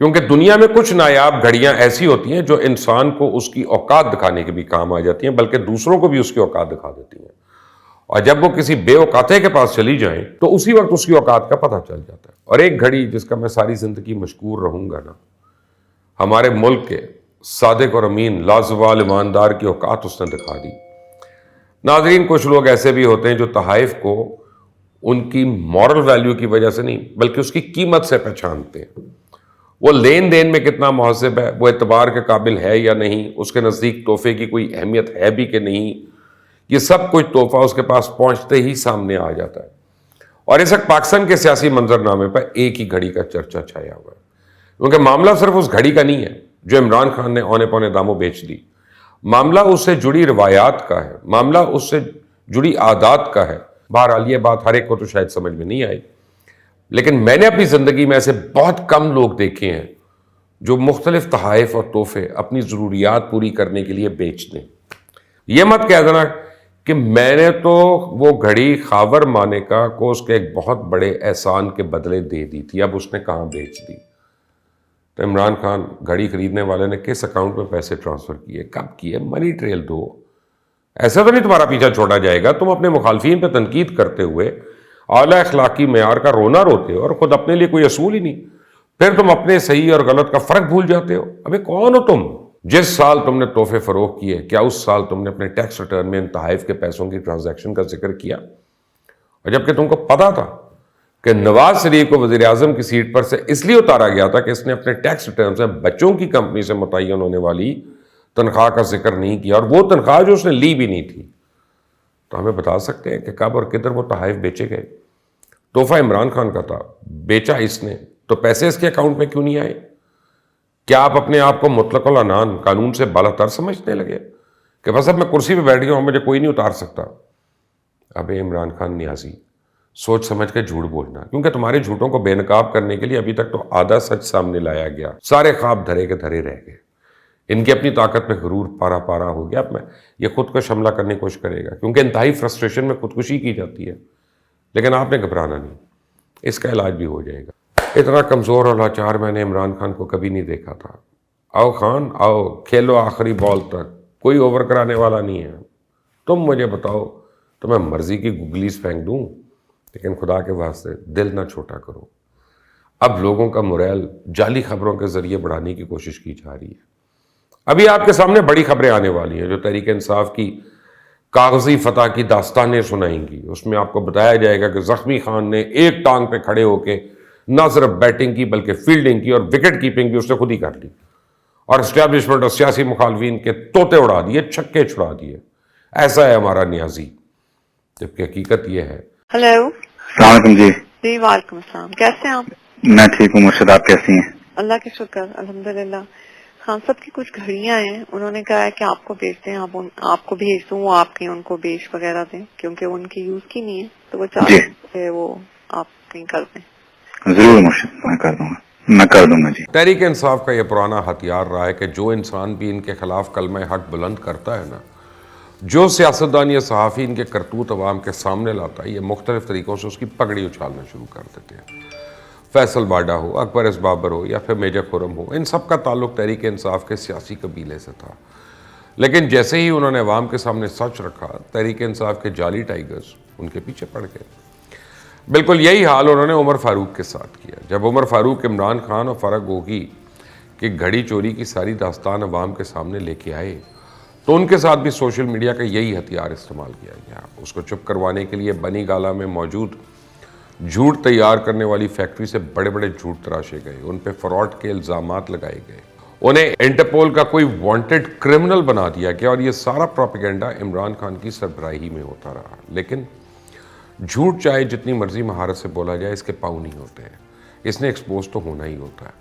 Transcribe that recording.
کیونکہ دنیا میں کچھ نایاب گھڑیاں ایسی ہوتی ہیں جو انسان کو اس کی اوقات دکھانے کے بھی کام آ جاتی ہیں، بلکہ دوسروں کو بھی اس کی اوقات دکھا دیتی ہیں، اور جب وہ کسی بے اوقاتے کے پاس چلی جائیں تو اسی وقت اس کی اوقات کا پتہ چل جاتا ہے۔ اور ایک گھڑی جس کا میں ساری زندگی مشکور رہوں گا نا، ہمارے ملک کے صادق اور امین لازوال ایماندار کی اوقات اس نے دکھا دی۔ ناظرین، کچھ لوگ ایسے بھی ہوتے ہیں جو تحائف کو ان کی مورل ویلیو کی وجہ سے نہیں بلکہ اس کی قیمت سے پہچانتے ہیں۔ وہ لین دین میں کتنا مہذب ہے، وہ اعتبار کے قابل ہے یا نہیں، اس کے نزدیک تحفے کی کوئی اہمیت ہے بھی کہ نہیں، یہ سب کچھ تحفہ اس کے پاس پہنچتے ہی سامنے آ جاتا ہے۔ اور اس وقت پاکستان کے سیاسی منظرنامے پر ایک ہی گھڑی کا چرچا چھایا ہوا ہے، کیونکہ معاملہ صرف اس گھڑی کا نہیں ہے جو عمران خان نے اونے پونے داموں بیچ دی۔ معاملہ اس سے جڑی روایات کا ہے، معاملہ اس سے جڑی عادات کا ہے۔ بہرحال یہ بات ہر ایک کو تو شاید سمجھ میں نہیں آئی، لیکن میں نے اپنی زندگی میں ایسے بہت کم لوگ دیکھے ہیں جو مختلف تحائف اور تحفے اپنی ضروریات پوری کرنے کے لیے بیچ دیں۔ یہ مت کہہ دینا کہ میں نے تو وہ گھڑی خاور مانے کا کو اس کے ایک بہت بڑے احسان کے بدلے دے دی تھی، اب اس نے کہاں بیچ دی۔ تو عمران خان گھڑی خریدنے والے نے کس اکاؤنٹ میں پیسے ٹرانسفر کیے، کب کیے، منی ٹریل دو۔ ایسا تو نہیں تمہارا پیچھا چھوڑا جائے گا۔ تم اپنے مخالفین پہ تنقید کرتے ہوئے اعلیٰ اخلاقی معیار کا رونا روتے ہو اور خود اپنے لیے کوئی اصول ہی نہیں، پھر تم اپنے صحیح اور غلط کا فرق بھول جاتے ہو۔ ابے کون ہو تم؟ جس سال تم نے تحفے فروخت کیے، کیا اس سال تم نے اپنے ٹیکس ریٹرن میں ان تحائف کے پیسوں کی ٹرانزیکشن کا ذکر کیا؟ اور جبکہ تم کو پتا تھا کہ نواز شریف کو وزیر اعظم کی سیٹ پر سے اس لیے اتارا گیا تھا کہ اس نے اپنے ٹیکس ریٹرن سے بچوں کی کمپنی سے متعین ہونے والی تنخواہ کا ذکر نہیں کیا، اور وہ تنخواہ جو اس نے لی بھی نہیں تھی، تو ہمیں بتا سکتے ہیں کہ کب اور کدھر وہ تحائف بیچے گئے؟ تحفہ عمران خان کا تھا، بیچا اس نے، تو پیسے اس کے اکاؤنٹ میں کیوں نہیں آئے؟ کیا آپ اپنے آپ کو مطلق العنان قانون سے بالا تر سمجھنے لگے کہ بس اب میں کرسی پہ بیٹھ گیا ہوں، مجھے کوئی نہیں اتار سکتا؟ اب عمران خان نیازی، سوچ سمجھ کے جھوٹ بولنا، کیونکہ تمہارے جھوٹوں کو بے نقاب کرنے کے لیے ابھی تک تو آدھا سچ سامنے لایا گیا، سارے خواب دھرے کے دھرے رہ گئے۔ ان کی اپنی طاقت پہ غرور پارا پارا ہو گیا۔ اب میں یہ خود کو حملہ کرنے کی کوشش کرے گا، کیونکہ انتہائی فرسٹریشن میں خودکشی کی جاتی ہے، لیکن آپ نے گھبرانا نہیں، اس کا علاج بھی ہو جائے گا۔ اتنا کمزور اور لاچار میں نے عمران خان کو کبھی نہیں دیکھا تھا۔ آؤ خان آؤ، کھیلو آخری بال تک، کوئی اوور کرانے والا نہیں ہے۔ تم مجھے بتاؤ تو میں مرضی کی گگلیز پھینک دوں، لیکن خدا کے واسطے دل نہ چھوٹا کرو۔ اب لوگوں کا موریل جعلی خبروں کے ذریعے بڑھانے کی کوشش کی جا رہی ہے۔ ابھی آپ کے سامنے بڑی خبریں آنے والی ہیں جو تحریک انصاف کی کاغذی فتح کی داستانیں سنائیں گی۔ اس میں آپ کو بتایا جائے گا کہ زخمی خان نے ایک ٹانگ پہ کھڑے ہو کے نہ صرف بیٹنگ کی بلکہ فیلڈنگ کی، اور وکٹ کیپنگ بھی اس نے خود ہی کر لی، اور اسٹیبلشمنٹ اور سیاسی مخالفین کے طوطے اڑا دیے، چھکے چھڑا دیے۔ ایسا ہے ہمارا نیازی، جبکہ حقیقت یہ ہے۔ ہیلو، السلام علیکم جی۔ جی وعلیکم السلام، کیسے ہیں آپ؟ میں ٹھیک ہوں مرشد، آپ کیسی ہیں؟ اللہ کے شکر، الحمدللہ۔ خان صاحب کی کچھ گھڑیاں ہیں، انہوں نے کہا ہے کہ آپ کو بیچ دیں، آپ کو بھیج دوں، وہ آپ کے ان کو بیچ وغیرہ دیں، کیونکہ ان کی یوز کی نہیں ہے، تو وہ چاہتے ہیں وہ آپ کہیں کر دیں۔ ضرور مرشد، میں کر دوں گا، میں کر دوں گا جی۔ تحریک انصاف کا یہ پرانا ہتھیار رہا ہے کہ جو انسان بھی ان کے خلاف کلمہ حق بلند کرتا ہے نا، جو سیاستدان یا صحافی ان کے کرتوت عوام کے سامنے لاتا ہے، یہ مختلف طریقوں سے اس کی پگڑی اچھالنا شروع کر دیتے ہیں۔ فیصل باڈا ہو، اکبر ایس بابر ہو، یا پھر میجر خرم ہو، ان سب کا تعلق تحریک انصاف کے سیاسی قبیلے سے تھا، لیکن جیسے ہی انہوں نے عوام کے سامنے سچ رکھا، تحریک انصاف کے جعلی ٹائیگرز ان کے پیچھے پڑ گئے۔ بالکل یہی حال انہوں نے عمر فاروق کے ساتھ کیا۔ جب عمر فاروق عمران خان اور فرق ہوگی کہ گھڑی چوری کی ساری داستان عوام کے سامنے لے کے آئے، تو ان کے ساتھ بھی سوشل میڈیا کا یہی ہتھیار استعمال کیا گیا۔ اس کو چپ کروانے کے لیے بنی گالا میں موجود جھوٹ تیار کرنے والی فیکٹری سے بڑے بڑے جھوٹ تراشے گئے، ان پہ فراڈ کے الزامات لگائے گئے، انہیں انٹرپول کا کوئی وانٹڈ کرمنل بنا دیا گیا، اور یہ سارا پروپیگنڈا عمران خان کی سربراہی میں ہوتا رہا۔ لیکن جھوٹ چاہے جتنی مرضی مہارت سے بولا جائے، اس کے پاؤں نہیں ہوتے ہیں، اس نے ایکسپوز تو ہونا ہی ہوتا ہے۔